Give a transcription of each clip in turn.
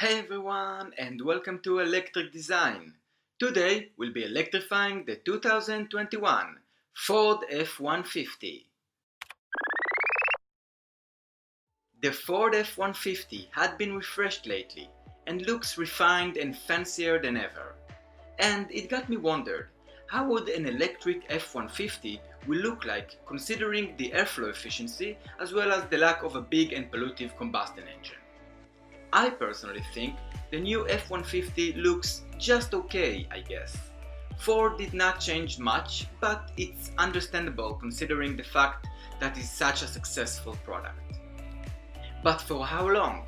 Hey everyone, and welcome to Electric Design. Today we'll be electrifying the 2021 Ford F150. The Ford F150 had been refreshed lately and looks refined and fancier than ever. And it got me wondered, how would an electric F150 will look like considering the airflow efficiency as well as the lack of a big and pollutive combustion engine? I personally think the new F-150 looks just okay, I guess. Ford did not change much, but it's understandable considering the fact that it's such a successful product. But for how long?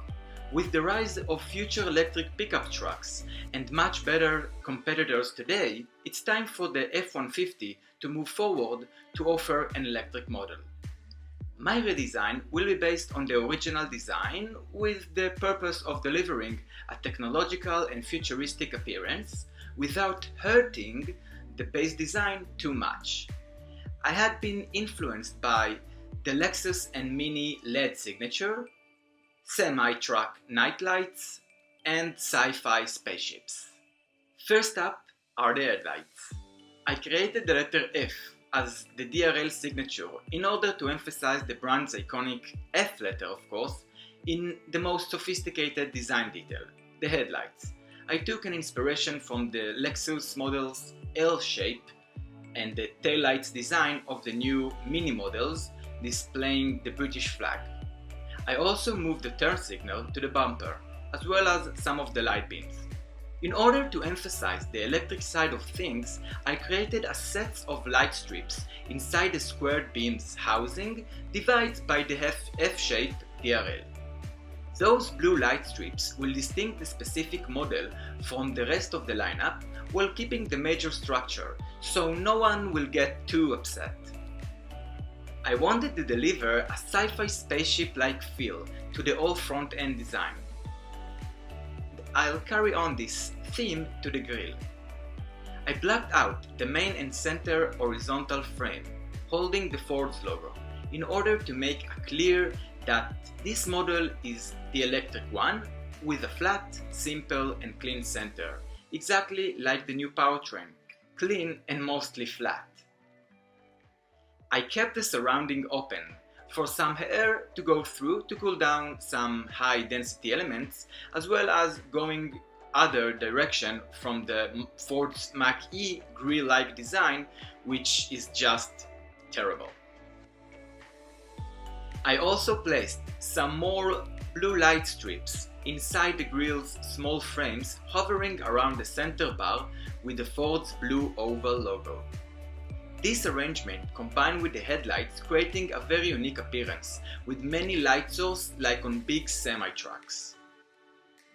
With the rise of future electric pickup trucks and much better competitors today, it's time for the F-150 to move forward to offer an electric model. My redesign will be based on the original design with the purpose of delivering a technological and futuristic appearance without hurting the base design too much. I had been influenced by the Lexus and Mini LED signature, semi-truck nightlights, and sci-fi spaceships. First up are the headlights. I created the letter F as the DRL signature in order to emphasize the brand's iconic F letter, of course, in the most sophisticated design detail, the headlights. I took an inspiration from the Lexus model's L shape and the taillights design of the new Mini models displaying the British flag. I also moved the turn signal to the bumper, as well as some of the light beams. In order to emphasize the electric side of things, I created a set of light strips inside the squared beams housing divided by the F-shaped DRL. Those blue light strips will distinct the specific model from the rest of the lineup while keeping the major structure, so no one will get too upset. I wanted to deliver a sci-fi spaceship-like feel to the whole front-end design. I'll carry on this theme to the grille. I blacked out the main and center horizontal frame holding the Ford's logo in order to make it clear that this model is the electric one with a flat, simple and clean center, exactly like the new powertrain, clean and mostly flat. I kept the surrounding open for some air to go through to cool down some high density elements, as well as going other direction from the Ford's Mach-E grille-like design, which is just terrible. I also placed some more blue light strips inside the grille's small frames hovering around the center bar with the Ford's blue oval logo. This arrangement combined with the headlights creating a very unique appearance with many light sources like on big semi-trucks.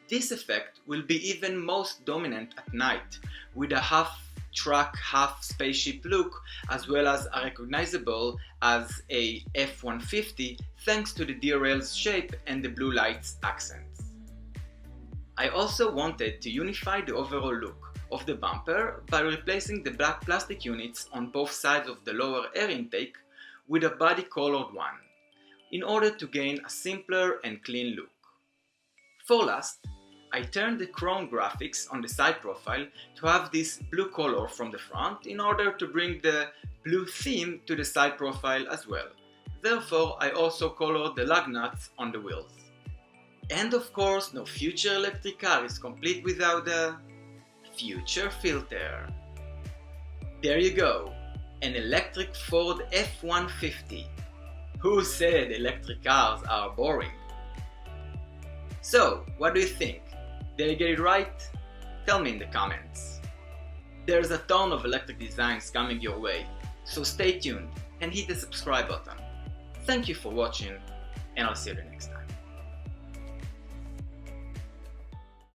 This effect will be even most dominant at night with a half truck, half spaceship look, as well as a recognizable as a F-150 thanks to the DRL's shape and the blue lights accents. I also wanted to unify the overall look of the bumper by replacing the black plastic units on both sides of the lower air intake with a body colored one, in order to gain a simpler and clean look. For last, I turned the chrome graphics on the side profile to have this blue color from the front in order to bring the blue theme to the side profile as well. Therefore, I also colored the lug nuts on the wheels. And of course, no future electric car is complete without a future filter. There you go, an electric Ford F-150. Who said electric cars are boring? So, what do you think? Did I get it right? Tell me in the comments. There's a ton of electric designs coming your way, so stay tuned and hit the subscribe button. Thank you for watching, and I'll see you next time.